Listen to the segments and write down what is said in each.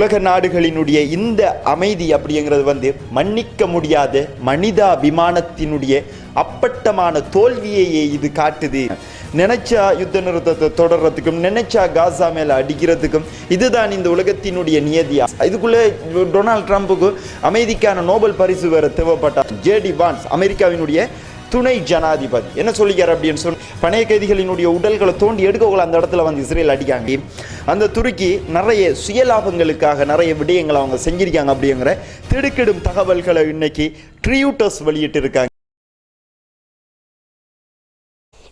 உலக நாடுகளினுடைய இந்த அமைதி அப்படிங்கிறது மன்னிக்க முடியாத மனிதாபிமானத்தினுடைய அப்பட்டமான தோல்வியையே இது காட்டுது. நினைச்சா யுத்த நிறுத்தத்தை தொடர்றதுக்கும் நினைச்சா காசா மேல அடிக்கிறதுக்கும் இதுதான் இந்த உலகத்தினுடைய நியதியா. இதுக்குள்ளே டொனால்ட் ட்ரம்புக்கு அமைதிக்கான நோபல் பரிசு வேற தேவைப்பட்டார். ஜேடி வான்ஸ் அமெரிக்காவினுடைய துணை ஜனாதிபதி என்ன சொல்லிக்கார் அப்படின்னு சொன்ன, பணைய கைதிகளினுடைய உடல்களை தோண்டி எடுக்கக்குள்ள அந்த இடத்துல இஸ்ரேல் அடிக்காங்க. அந்த துருக்கி நிறைய சுயலாபங்களுக்காக நிறைய விடயங்களை அவங்க செஞ்சிருக்காங்க அப்படிங்கிற திடுக்கிடும் தகவல்களை இன்னைக்கு ட்ரியூட்டர்ஸ் வெளியிட்டு இருக்காங்க.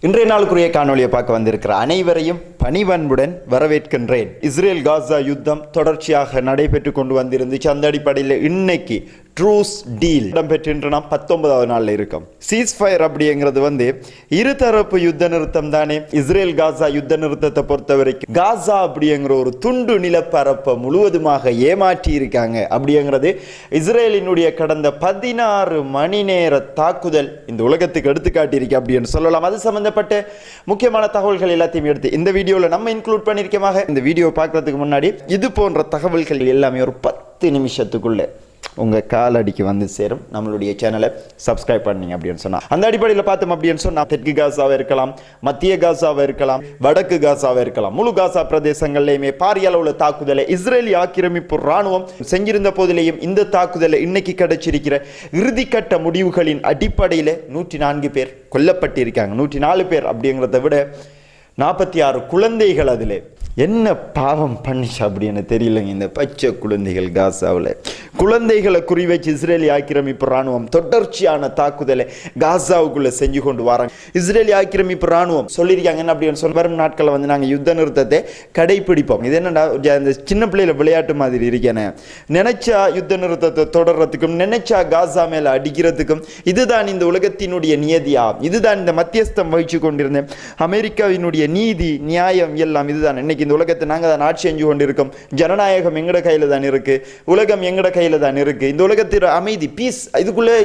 இன்றைய நாளுக்குரிய காணொலியை பார்க்க வந்திருக்கிற அனைவரையும் பணிவன்புடன் வரவேற்கின்றேன். இஸ்ரேல் காசா யுத்தம் தொடர்ச்சியாக நடைபெற்று கொண்டு வந்திருந்துச்சு. அந்த அடிப்படையில் இன்னைக்கு ட்ரூஸ் டீல் இடம்பெற்று 19வது நாளில் இருக்கும். சீஸ்ஃபயர் அப்படிங்கிறது இருதரப்பு யுத்த நிறுத்தம் தானே. இஸ்ரேல் காசா யுத்த நிறுத்தத்தை பொறுத்த வரைக்கும் காசா அப்படிங்கிற ஒரு துண்டு நிலப்பரப்பை முழுவதுமாக ஏமாற்றி இருக்காங்க அப்படிங்கிறது இஸ்ரேலினுடைய கடந்த 16 மணி நேர தாக்குதல் இந்த உலகத்துக்கு எடுத்துக்காட்டியிருக்கு அப்படின்னு சொல்லலாம். அது சம்பந்தப்பட்ட முக்கியமான தகவல்கள் எல்லாத்தையும் எடுத்து இந்த வீடியோவில் நம்ம இன்க்ளூட் பண்ணியிருக்கோமாக. இந்த வீடியோ பார்க்கறதுக்கு முன்னாடி இது போன்ற தகவல்கள் எல்லாமே ஒரு 10 நிமிஷத்துக்குள்ள உங்கள் காலடிக்கு சேரும். நம்மளுடைய சேனலை சப்ஸ்கிரைப் பண்ணீங்க அப்படின்னு சொன்னால் அந்த அடிப்படையில் பார்த்தோம் அப்படின்னு சொன்னால் தெற்கு காசாவாக இருக்கலாம், மத்திய காசாவாக இருக்கலாம், வடக்கு காசாவாக இருக்கலாம், முழு காசா பிரதேசங்கள்லையுமே பாரிய அளவுள்ள தாக்குதலை இஸ்ரேலி ஆக்கிரமிப்பு ராணுவம் செஞ்சிருந்த போதிலேயும் இந்த தாக்குதலை இன்னைக்கு கிடைச்சிருக்கிற இறுதிக்கட்ட முடிவுகளின் அடிப்படையில் 104 பேர் கொல்லப்பட்டிருக்காங்க. 104 பேர் அப்படிங்கிறத விட 46 குழந்தைகள் அதில் என்ன பாவம் பண்ணிச்சு அப்படின்னு தெரியலங்க. இந்த பச்சை குழந்தைகள் காசாவில் குழந்தைகளை குறிவச்சு இஸ்ரேலி ஆக்கிரமிப்பு ராணுவம் தொடர்ச்சியான தாக்குதலை காசாவுக்குள்ள செஞ்சு கொண்டு வராங்க. இஸ்ரேலி ஆக்கிரமிப்பு ராணுவம் சொல்லியிருக்காங்க என்ன அப்படின்னு சொல்ல, வரும் நாட்களில் நாங்கள் யுத்த நிறுத்தத்தை கடைபிடிப்போம். இது என்னடா இந்த சின்ன பிள்ளையில விளையாட்டு மாதிரி இருக்கேன்னு, நினைச்சா யுத்த நிறுத்தத்தை தொடர்றதுக்கும் நினைச்சா காசா மேல அடிக்கிறதுக்கும் இதுதான் இந்த உலகத்தினுடைய நியதியா, இதுதான் இந்த மத்தியஸ்தம் வகிச்சு கொண்டிருந்தேன் அமெரிக்காவினுடைய நீதி நியாயம் எல்லாம் இதுதான். இன்னைக்கு இந்த உலகத்தை நாங்கள் தான் ஆட்சி செஞ்சு கொண்டிருக்கோம். ஜனநாயகம் எங்கட கையில தான் இருக்கு, உலகம் எங்கட கையில தான் இருக்கு. இந்த உலகத்தில் அமைதி பீஸ். இதுக்குள்ளே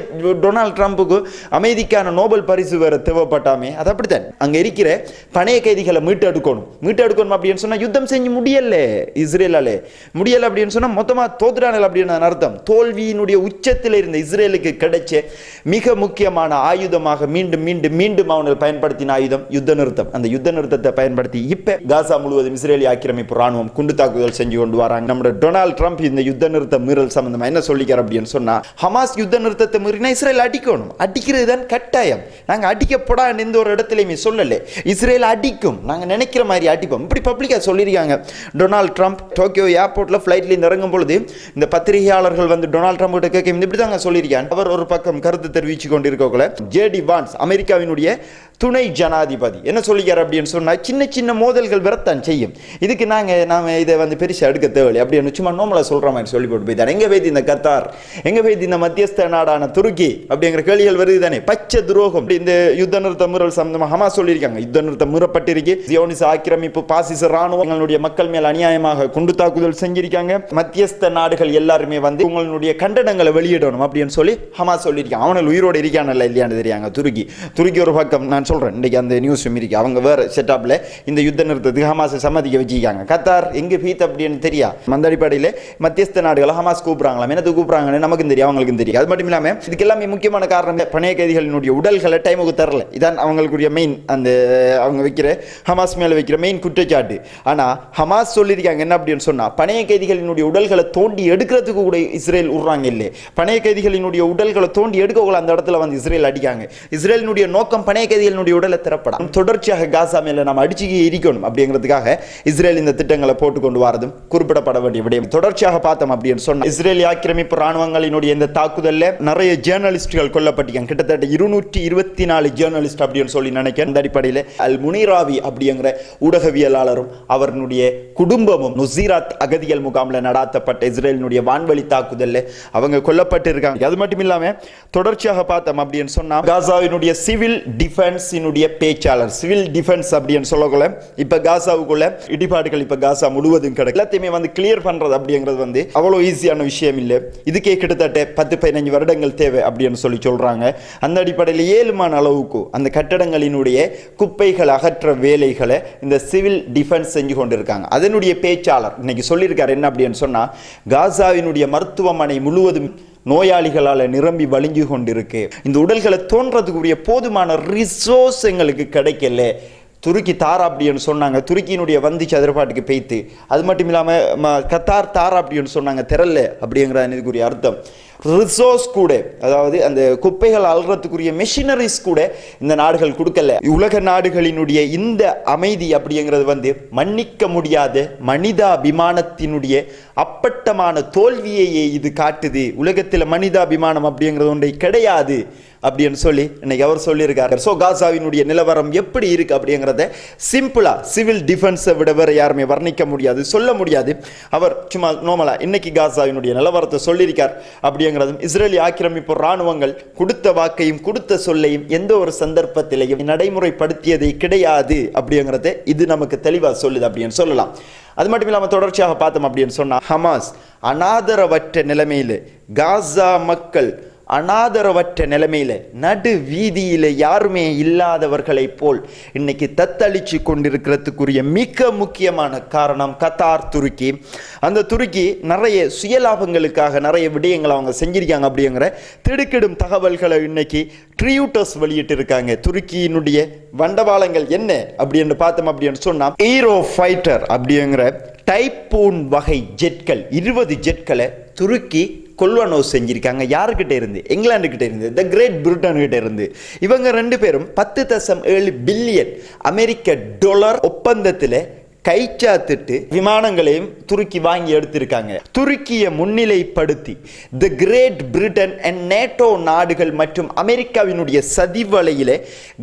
டொனால்ட் ட்ரம்புக்கு அமைதிக்கான நோபல் பரிசு வேற தேவைப்பட்டாமே. அது அப்படித்தான். அங்க இருக்கிற பணைய கைதிகளை மீட்டெடுக்கணும் அப்படின்னு சொன்னா யுத்தம் செஞ்சு முடியல இஸ்ரேலாலே. முடியல அப்படின்னு சொன்னா மொத்தமா தோத்துறானல் அப்படின்னு அர்த்தம். தோல்வியினுடைய உச்சத்தில் இருந்த இஸ்ரேலுக்கு கிடைச்ச மிக முக்கியமான ஆயுதமாக மீண்டும் மீண்டும் மீண்டும் அவர்கள் பயன்படுத்தின ஆயுதம் யுத்த நிறுத்தம். அந்த யுத்த நிறுத்தத்தை பயன்படுத்தி இப்ப காசா முழுவதும் இஸ்ரேலி ஆக்கிரமிப்பு ராணுவம் குண்டு தாக்குதல் செஞ்சு கொண்டு வராங்க. நம்ம டொனால்ட் ட்ரம்ப் இந்த யுத்த நிறுத்த மீறல் சம்பந்தமா என்ன சொல்லிக்கார் அப்படின்னு சொன்னா, ஹமாஸ் யுத்த நிறுத்தத்தை மீறினா இஸ்ரேல் அடிக்கணும், அடிக்கிறது தான் கட்டாயம். நாங்க அடிக்கப்படா எந்த ஒரு இடத்துலையுமே சொல்லல, இஸ்ரேல் அடிக்கும், நாங்க நினைக்கிற மாதிரி அடிப்போம், இப்படி பப்ளிக்கா சொல்லியிருக்காங்க. டொனால்ட் ட்ரம்ப் டோக்கியோ ஏர்போர்ட்ல ஃபிளைட்ல இறங்கும் பொழுது இந்த பத்திரிகையாளர்கள் டொனால்ட் ட்ரம்ப் கிட்ட கேட்க இப்படி தாங்க சொல்லியிருக்காங்க. அவர் ஒரு பக்கம் கருத்து தெரிவிச்சு கொண்டிருக்கக்குள்ள ஜேடி வான்ஸ் அமெரிக்காவினுடைய துணை ஜனாதிபதி என்ன சொல்லிக்கார் அப்படின்னு சொன்னா, சின்ன சின்ன மோதல்கள் வரத்தான் செய்யும், இதுக்கு நாம இதை பெருசா எடுக்க தேவையில்லை அப்படின்னு சும்மா நோமலா சொல்ற மாதிரி சொல்லி போட்டு போய்த்தார். எங்க போய்த்து இந்த கத்தார், எங்க போய்த்து இந்த மத்தியஸ்த நாடான துருக்கி அப்படிங்கிற கேள்விகள் வருது தானே. பச்சை துரோகம். இந்த யுத்த நிறுத்த மீறல் சம்பந்தமா ஹமாஸ் சொல்லியிருக்காங்க, யுத்த நிறுத்தம் மீறப்பட்டிருக்கு, ஜியோனிச ஆக்கிரமிப்பு பாசிச ராணுவங்களுடைய மக்கள் மேல் அநியாயமாக குண்டு தாக்குதல் செஞ்சிருக்காங்க, மத்தியஸ்த நாடுகள் எல்லாருமே உங்களுடைய கண்டனங்களை வெளியிடணும் அப்படின்னு சொல்லி ஹமாஸ் சொல்லியிருக்காங்க. அவனால் உயிரோடு இருக்கானல்ல இல்லையான்னு தெரியாங்க. துருக்கி ஒரு பக்கம் நான் சொல்றேன், இன்னைக்கு அந்த நியூஸ் இருக்கு, அவங்க வேற செட்டப்ல இந்த யுத்த நிறுத்தத்துக்கு ஹமாஸை சம்மதிக்க வச்சிருக்காங்க. கத்தார் எங்க பீத் அப்படின்னு தெரியா. அந்த அடிப்படையில் மத்தியஸ்த நாடுகளை ஹமாஸ் கூப்பிடுறாங்களா, என்னது கூப்பிடுறாங்கன்னு நமக்கும் தெரியும், அவங்களுக்கும் தெரியும். அது மட்டும் இல்லாம இதுக்கு எல்லாமே முக்கியமான காரணம் பணைய கைதிகளினுடைய உடல்களை டைமுக்கு தரல. இதான் அவங்களுக்குரிய மெயின், அந்த அவங்க வைக்கிற ஹமாஸ் மேல வைக்கிற மெயின் குற்றச்சாட்டு. ஆனா ஹமாஸ் சொல்லியிருக்காங்க என்ன அப்படின்னு சொன்னா, பணைய கைதிகளினுடைய உடல்களை தோண்டி எடுக்கிறதுக்கு கூட இஸ்ரேல் விடுறாங்க இல்லை. பணைய கைதிகளினுடைய உடல்களை தோண்டி எடுக்கக்குள்ள அந்த இடத்துல இஸ்ரேல் அடிக்காங்க. இஸ்ரேலினுடைய நோக்கம் பணைய கைதிகளினுடைய உடலை திறப்படம், தொடர்ச்சியாக காசா மேல நம்ம அடிச்சு இருக்கணும் அப்படிங்கிறதுக்காக இஸ்ரேல் இந்த திட்டங்களை போட்டு கொண்டு வரதும் குறிப்பிடப்பட வேண்டிய விடயம். தொடர்ச்சியாக பார்த்தோம் அப்படின்னு சொன்னா, இஸ்ரேலி ஆக்கிரமிப்பு ராணுவங்களினுடைய இந்த தாக்குதல்ல நிறைய ஜேர்னலிஸ்டுகள் கொல்லப்பட்டிருக்காங்க. கிட்டத்தட்ட 224 ஜேர்னலிஸ்ட் அப்படின்னு சொல்லி நினைக்கிறேன். இந்த அடிப்படையில் அல் முனிராவி அப்படிங்கிற ஊடகவியலாளரும் அவருடைய குடும்பமும் நுசீராத் அகதிகள் முகாமில் நடாத்தப்பட்ட இஸ்ரேலினுடைய வான்வழி தாக்குதல்ல அவங்க கொல்லப்பட்டு இருக்காங்க. அது மட்டும் இல்லாம தொடர்ச்சியாக பார்த்தோம் அப்படின்னு சொன்னா, காசாவினுடைய சிவில் டிஃபென்ஸ் டிஃபென்ஸினுடைய பேச்சாளர், சிவில் டிஃபென்ஸ் அப்படின்னு சொல்லக்குள்ள இப்ப காசாவுக்குள்ள இடிபாடுகள் இப்ப காசா முழுவதும் கிடக்கு, எல்லாத்தையுமே வந்து கிளியர் பண்றது அப்படிங்கிறது வந்து அவ்வளவு ஈஸியான விஷயம் இல்லை. இதுக்கே கிட்டத்தட்ட 10-15 வருடங்கள் தேவை அப்படின்னு சொல்றாங்க. அந்த அடிப்படையில் 7 அளவுக்கு அந்த கட்டடங்களினுடைய குப்பைகள் அகற்ற வேலைகளை இந்த சிவில் டிஃபென்ஸ் செஞ்சு கொண்டிருக்காங்க. அதனுடைய பேச்சாளர் இன்னைக்கு சொல்லியிருக்காரு என்ன அப்படின்னு சொன்னா, காசாவினுடைய மருத்துவமனை முழுவதும் நோயாளிகளால் நிரம்பி வழிஞ்சு கொண்டிருக்கு. இந்த உடல்களை தோன்றதுக்குரிய போதுமான ரிசோர்ஸ் எங்களுக்கு கிடைக்கல. துருக்கி தாரா அப்படின்னு சொன்னாங்க, துருக்கியினுடைய வந்து சதுரப்பாட்டுக்கு பெய்த்து. அது மட்டும் இல்லாமல் கத்தார் தாரா அப்படின்னு சொன்னாங்க, தெரல அப்படிங்கிற இதுக்குரிய அர்த்தம். ரிசோர்ஸ் கூட, அதாவது அந்த குப்பைகள் அல்றதுக்குரிய மெஷினரிஸ் கூட இந்த நாடுகள் கொடுக்கல. உலக நாடுகளினுடைய இந்த அமைதி அப்படிங்கிறது வந்து மன்னிக்க முடியாத மனிதாபிமானத்தினுடைய அப்பட்டமான தோல்வியையே இது காட்டுது. உலகத்தில் மனிதாபிமானம் அப்படிங்கிறது ஒன்றை கிடையாது அப்படின்னு சொல்லி இன்னைக்கு அவர் சொல்லியிருக்காரு. ஸோ காசாவினுடைய நிலவரம் எப்படி இருக்கு அப்படிங்கிறத சிம்பிளா சிவில் டிஃபென்ஸை விட வேற யாருமே வர்ணிக்க முடியாது, சொல்ல முடியாது. அவர் சும்மா நோமலா இன்னைக்கு காசாவினுடைய நிலவரத்தை சொல்லியிருக்கார். அப்படிங்கிறதும் இஸ்ரேலி ஆக்கிரமிப்பு இராணுவங்கள் கொடுத்த வாக்கையும் கொடுத்த சொல்லையும் எந்த ஒரு சந்தர்ப்பத்திலையும் நடைமுறைப்படுத்தியதை கிடையாது அப்படிங்கிறத இது நமக்கு தெளிவாக சொல்லுது அப்படின்னு சொல்லலாம். அது மட்டும் இல்லாமல் தொடர்ச்சியாக பார்த்தோம் அப்படின்னு சொன்னா, ஹமாஸ் அனாதரவற்ற நிலைமையில், காசா மக்கள் அனாதரவற்ற நிலைமையில நடு வீதியில யாருமே இல்லாதவர்களை போல் இன்னைக்கு தத்தளிச்சு கொண்டிருக்கிறதுக்குரிய மிக முக்கியமான காரணம் கத்தார், துருக்கி. அந்த துருக்கி நிறைய சுயலாபங்களுக்காக நிறைய விடயங்களை அவங்க செஞ்சிருக்காங்க அப்படிங்கிற திடுக்கிடும் தகவல்களை இன்னைக்கு ட்ரியூட்டர்ஸ் வெளியிட்டு இருக்காங்க. துருக்கியினுடைய வண்டவாளங்கள் என்ன அப்படின்னு பார்த்தோம் அப்படின்னு சொன்னா, ஈரோ ஃபைட்டர் அப்படிங்கிற டைப்பூன் வகை ஜெட்கள் 20 ஜெட்களை துருக்கி கொள்வனவு செஞ்சிருக்காங்க. யாருக்கிட்ட இருந்து? இங்கிலாந்து கிட்ட இருந்து, த கிரேட் பிரிட்டன் கிட்ட இருந்து. இவங்க 2 பேரும் 10.7 பில்லியன் அமெரிக்க டாலர் ஒப்பந்தத்தில் கைச்சாத்திட்டு விமானங்களையும் துருக்கி வாங்கி எடுத்திருக்காங்க. துருக்கியை முன்னிலைப்படுத்தி தி கிரேட் பிரிட்டன் அண்ட் நேட்டோ நாடுகள் மற்றும் அமெரிக்காவினுடைய சதிவலையிலே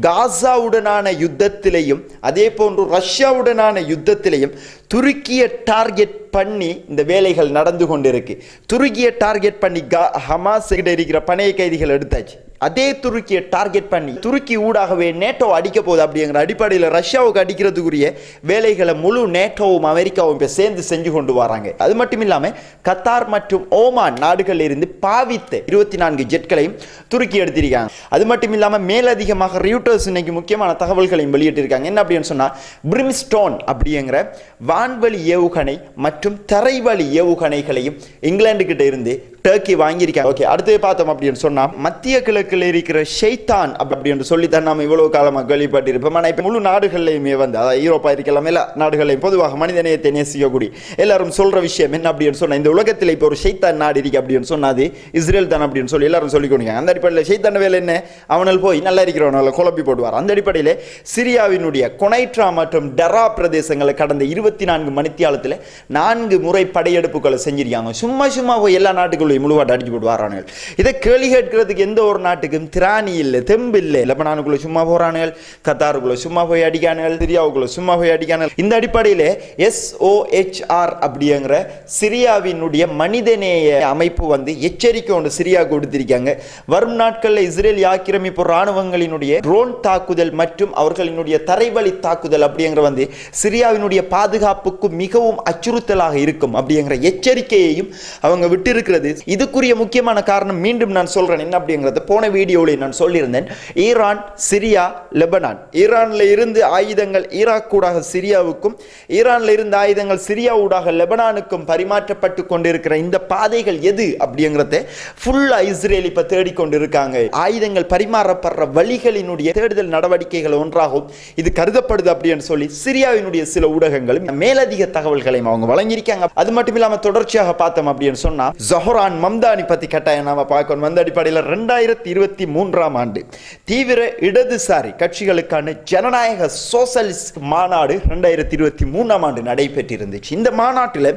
காசாவுடனான யுத்தத்திலையும் அதே போன்று ரஷ்யாவுடனான யுத்தத்திலையும் துருக்கியை டார்கெட் பண்ணி இந்த வேலைகள் நடந்து கொண்டிருக்கு. துருக்கியை டார்கெட் பண்ணி ஹமாஸ் கிட்ட இருக்கிற பணைய கைதிகள் எடுத்தாச்சு. அதே துருக்கியை டார்கெட் பண்ணி துருக்கி ஊடாகவே நேட்டோ அடிக்க போகுது அப்படிங்கிற அடிப்படையில் ரஷ்யாவுக்கு அடிக்கிறதுக்குரிய வேலைகளை முழு நேட்டோவும் அமெரிக்காவும் இப்போ சேர்ந்து செஞ்சு கொண்டு வராங்க. அது மட்டும் இல்லாமல் கத்தார் மற்றும் ஓமான் நாடுகளில் இருந்து பாவித்த 24 ஜெட்களையும் துருக்கி எடுத்திருக்காங்க. அது மட்டும் இல்லாமல் மேலதிகமாக ரியூட்டர்ஸ் இன்னைக்கு முக்கியமான தகவல்களையும் வெளியிட்டிருக்காங்க. என்ன அப்படின்னு சொன்னால், பிரிம்ஸ்டோன் அப்படிங்கிற வான்வழி ஏவுகணை மற்றும் தரைவழி ஏவுகணைகளையும் இங்கிலாந்து கிட்ட இருந்து டர்க்கி வாங்கியிருக்காங்க. ஓகே, அடுத்து பார்த்தோம் அப்படின்னு சொன்னா, மத்திய கிழக்கில் இருக்கிற ஷைத்தான் அப்படின்னு சொல்லித்தான் நம்ம இவ்வளவு காலமாக கேள்விப்பட்டிருப்போம். ஆனால் இப்போ முழு நாடுகள்லையுமே வந்து, அதாவது ஐரோப்பா இருக்கலாம், எல்லா நாடுகளையும் பொதுவாக மனிதநேயத்தை நேசிக்கக்கூடிய எல்லாரும் சொல்ற விஷயம் என்ன அப்படின்னு சொன்னா, இந்த உலகத்தில் இப்போ ஒரு ஷைத்தான் நாடு இருக்கு அப்படின்னு சொன்னாது இஸ்ரேல் தான் அப்படின்னு சொல்லி எல்லாரும் சொல்லிக் கொடுங்க. அந்த அடிப்படையில் ஷைத்தான் வேலை என்ன? அவனால் போய் நல்லா இருக்கிறவனால குழப்பி போடுவார். அந்த அடிப்படையில் சிரியாவினுடைய கொனைட்ரா மற்றும் டரா பிரதேசங்களை கடந்த 24 மணித்தியாலத்தில் 4 முறை படையெடுப்புகளை செஞ்சிருக்காங்க. சும்மா போய் எல்லா நாட்டுக்குள்ள முழுவாட்டு அடிச்சு போட்டு வரானுகள். இதை கேள்வி கேட்கிறதுக்கு எந்த ஒரு நாட்டுக்கும் திராணி இல்லை, தெம்பு இல்லை. லெபனானுக்குள்ள சும்மா போறானுகள், கத்தாருக்குள்ள சும்மா போய் அடிக்கானுகள், சிரியாவுக்குள்ள சும்மா போய் அடிக்கானுகள். இந்த அடிப்படையில் SOHR அப்படிங்கிற சிரியாவினுடைய மனிதநேய அமைப்பு வந்து எச்சரிக்கை ஒன்று சிரியா கொடுத்திருக்காங்க. வரும் நாட்களில் இஸ்ரேல் ஆக்கிரமிப்பு ராணுவங்களினுடைய ட்ரோன் தாக்குதல் மற்றும் அவர்களினுடைய தரைவழி தாக்குதல் அப்படிங்கிற வந்து சிரியாவினுடைய பாதுகாப்புக்கு மிகவும் அச்சுறுத்தலாக இருக்கும் அப்படிங்கிற எச்சரிக்கையையும் அவங்க விட்டு இருக்கிறது. இதுக்குரிய முக்கியமான காரணம் மீண்டும் நான் சொல்றேன் என்ன அப்படிங்கறது போன வீடியோவில் நான் சொல்லியிருந்தேன். Iran, Syria, Lebanon. ஈரான்ல இருந்து ஆயுதங்கள் ஈராக் ஊடாக சிரியாவுக்கும், ஈரான்ல இருந்து ஆயுதங்கள் சிரியா ஊடாக லெபனானுக்கும் பரிமாற்றப்பட்டு கொண்டிருக்கிற இந்த பாதைகள் எது அப்படிங்கறத ஃபுல்லா இஸ்ரேல் இப்ப தேடிக்கொண்டிருக்காங்க. ஆயுதங்கள் பரிமாறப்படுற வழிகளினுடைய தேடுதல் நடவடிக்கைகள் ஒன்றாகும் இது கருதப்படுது அப்படின்னு சொல்லி சிரியாவினுடைய சில ஊடகங்களும் மேலதிக தகவல்களையும் அவங்க வழங்கியிருக்காங்க. அது மட்டும் இல்லாம தொடர்ச்சியாக பார்த்தோம் அப்படின்னு சொன்னா, ஜஹரான் மம்தானி பத்தி கட்டாயம் நாம பார்க்கணும். அந்த அடிப்படையில் 2023ஆம் ஆண்டு தீவிர இடதுசாரி கட்சிகளுக்கான ஜனநாயக சோசலிஸ்ட் மாநாடு 2023ஆம் ஆண்டு நடைபெற்றிருந்துச்சு. இந்த மாநாட்டில்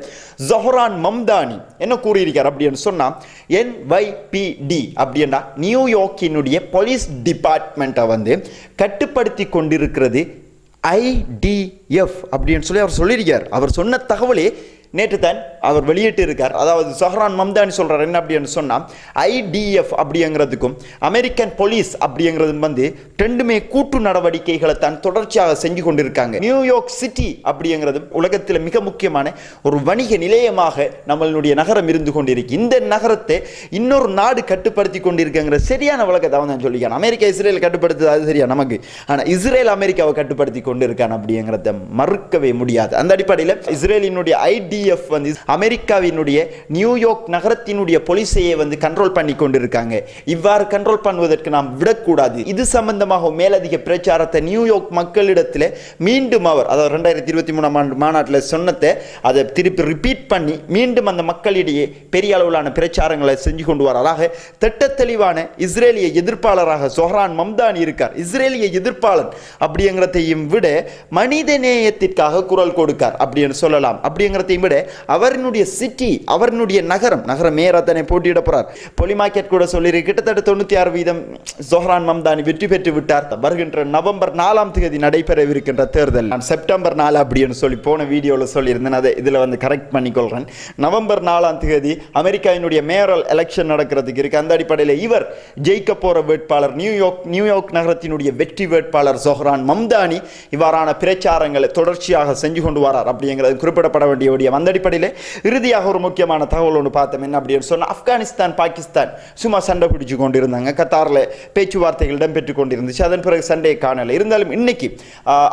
ஜஹரான் மம்தானி என்ன கூறியிருக்கார் அப்படின்னு சொன்னா, NYPD அப்படின்னா நியூயார்க்கினுடைய போலீஸ் டிபார்ட்மெண்ட்டை வந்து கட்டுப்படுத்தி கொண்டிருக்கிறது IDF அப்படின்னு சொல்லி அவர் சொல்லியிருக்கார். அவர் சொன்ன தகவலே நேற்று தான் அவர் வெளியிட்டு இருக்கார். அதாவது சொஹ்ரான் மம்தானி சொல்றார் என்ன அப்படின்னு சொன்னா, IDF அப்படிங்கிறதுக்கும் அமெரிக்கன் போலீஸ் அப்படிங்கிறதும் வந்து ரெண்டுமே கூட்டு நடவடிக்கைகளை தான் தொடர்ச்சியாக செஞ்சு கொண்டிருக்காங்க. நியூயார்க் சிட்டி அப்படிங்கிறது உலகத்தில் மிக முக்கியமான ஒரு வணிக நிலையமாக நம்மளுடைய நகரம் இருந்து கொண்டிருக்கு. இந்த நகரத்தை இன்னொரு நாடு கட்டுப்படுத்தி கொண்டிருக்கிற சரியான விளக்கத்தை அவன் தான் சொல்லிக்கான். அமெரிக்கா இஸ்ரேல் கட்டுப்படுத்துது அது சரியா நமக்கு, ஆனால் இஸ்ரேல் அமெரிக்காவை கட்டுப்படுத்தி கொண்டிருக்கான் அப்படிங்கிறத மறுக்கவே முடியாது. அந்த அடிப்படையில் இஸ்ரேலினுடைய IDF வந்து அமெரிக்காவினுடைய நியூயார்க் நகரத்தினுடைய போலீஸையே வந்து கண்ட்ரோல் பண்ணி கொண்டிருக்காங்க. இவ்வாறு கண்ட்ரோல் பண்ணுவதற்கு நாம் விடக்கூடாது. இது சம்பந்தமாக மேலதிக பிரச்சாரத்தை நியூயார்க் மக்களிடத்தில் மீண்டும் அவர், அதாவது 2023 ஆண்டு மாநாட்டில் சொன்னதை அதை திருப்பி ரிப்பீட் பண்ணி மீண்டும் அந்த மக்களிடையே பெரிய அளவிலான பிரச்சாரங்களை செஞ்சு கொண்டு வராக திட்ட தெளிவான இஸ்ரேலிய எதிர்ப்பாளராக சொஹ்ரான் மம்தானி இருக்கார். இஸ்ரேலிய எதிர்ப்பாளர் அப்படிங்கிறதையும் விட மனித நேயத்திற்காக குரல் கொடுக்கார் அப்படின்னு சொல்லலாம். அப்படிங்கிறதையும் விட அவரினுடைய சிட்டி, அவரினுடைய நகரம் மேயரத்தனை போட்டியிட போறார். பொலிமார்க்கெட் கூட சொல்லி கிட்டத்தட்ட 96% சொஹ்ரான் மம்தானி வெற்றி பெற்று விட்டார். வருகின்ற நவம்பர் 4ஆம் தேதி நடைபெறவிருக்கின்ற தேர்தல் நான் செப்டம்பர் 4 அப்படின்னு சொல்லி போன வீடியோவில் சொல்லியிருந்தேன். அதை இதில் வந்து கரெக்ட் பண்ணிக்கொள்கிறேன். நவம்பர் 4ஆம் தேதி அமெரிக்காவினுடைய மேயரல் எலெக்ஷன் நடக்கிறதுக்கு இருக்கு. அந்த அடிப்படையில் இவர் ஜெயிக்க போற வேட்பாளர், நியூயார்க் நகரத்தினுடைய வெற்றி வேட்பாளர் சொஹ்ரான் மம்தானி இவ்வாறான பிரச்சாரங்களை தொடர்ச்சியாக செஞ்சு கொண்டு வரார் அப்படிங்கிறது குறிப்பிடப்பட வேண்டிய விடயம். அந்த அடிப்படையில் இறுதியாக ஒரு முக்கியமான தகவல் ஒன்று பார்த்தோம். என்ன அப்படின்னு சொன்னால், ஆப்கானிஸ்தான் பாகிஸ்தான் சும்மா சண்டை பிடிச்சு கொண்டிருந்தாங்க. கத்தாரில் பேச்சுவார்த்தைகள் இடம்பெற்றுக் கொண்டிருந்துச்சு. அதன் பிறகு சண்டையை காணலை. இருந்தாலும் இன்னைக்கு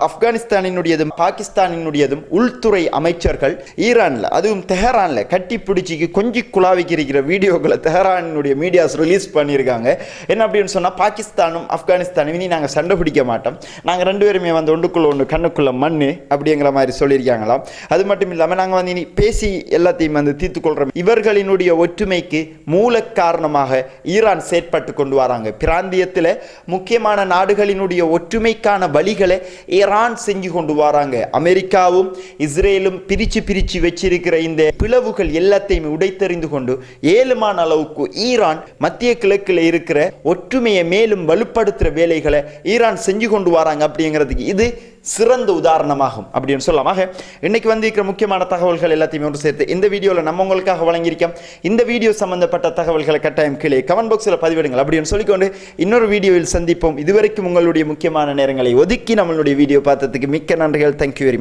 ஆப்கானிஸ்தானினுடையதும் பாகிஸ்தானினுடையதும் உள்துறை அமைச்சர்கள் ஈரான்ல, அதுவும் தெஹரான்ல கட்டி பிடிச்சி கொஞ்சி குழாவிக்கு இருக்கிற வீடியோக்களை தெஹரானினுடைய மீடியாஸ் ரிலீஸ் பண்ணியிருக்காங்க. என்ன அப்படின்னு சொன்னால், பாகிஸ்தானும் ஆப்கானிஸ்தானும் இனி நாங்கள் சண்டை பிடிக்க மாட்டோம், நாங்கள் ரெண்டு பேருமே வந்து ஒன்றுக்குள்ள ஒன்று கண்ணுக்குள்ள மண்ணு அப்படிங்கிற மாதிரி சொல்லியிருக்காங்களாம். அது மட்டும் இல்லாமல் நாங்கள் வந்து இனி பேசி எல்லாத்தையும் வந்து தீர்த்துக்கொள்கிறோம். இவர்களினுடைய ஒற்றுமைக்கு மூல காரணமாக ஈரான் செயற்பட்டு கொண்டு வராங்க. பிராந்தியத்தில் முக்கியமான நாடுகளினுடைய ஒற்றுமைக்கான வழிகளை ஈரான் செஞ்சு கொண்டு வராங்க. அமெரிக்காவும் இஸ்ரேலும் பிரிச்சு வச்சிருக்கிற இந்த பிளவுகள் எல்லாத்தையும் உடைத்தெறிந்து கொண்டு ஏழுமான அளவுக்கு ஈரான் மத்திய கிழக்கில் இருக்கிற ஒற்றுமையை மேலும் வலுப்படுத்துகிற வேலைகளை ஈரான் செஞ்சு கொண்டு வராங்க. அப்படிங்கிறதுக்கு இது சிறந்த உதாரணமாகும் அப்படின்னு சொல்லலாம். இன்னைக்கு வந்து இருக்கிற முக்கியமான தகவல்கள் எல்லாத்தையுமே ஒன்று சேர்த்து இந்த வீடியோவில் நம்ம உங்களுக்காக வழங்கியிருக்கோம். இந்த வீடியோ சம்பந்தப்பட்ட தகவல்களை கட்டாயம் கீழே கமெண்ட் பாக்ஸில் பதிவிடுங்கள் அப்படின்னு சொல்லிக்கொண்டு இன்னொரு வீடியோவில் சந்திப்போம். இதுவரைக்கும் உங்களுடைய முக்கியமான நேரங்களை ஒதுக்கி நம்மளுடைய வீடியோ பார்த்ததுக்கு மிக்க நன்றிகள். Thank you very much.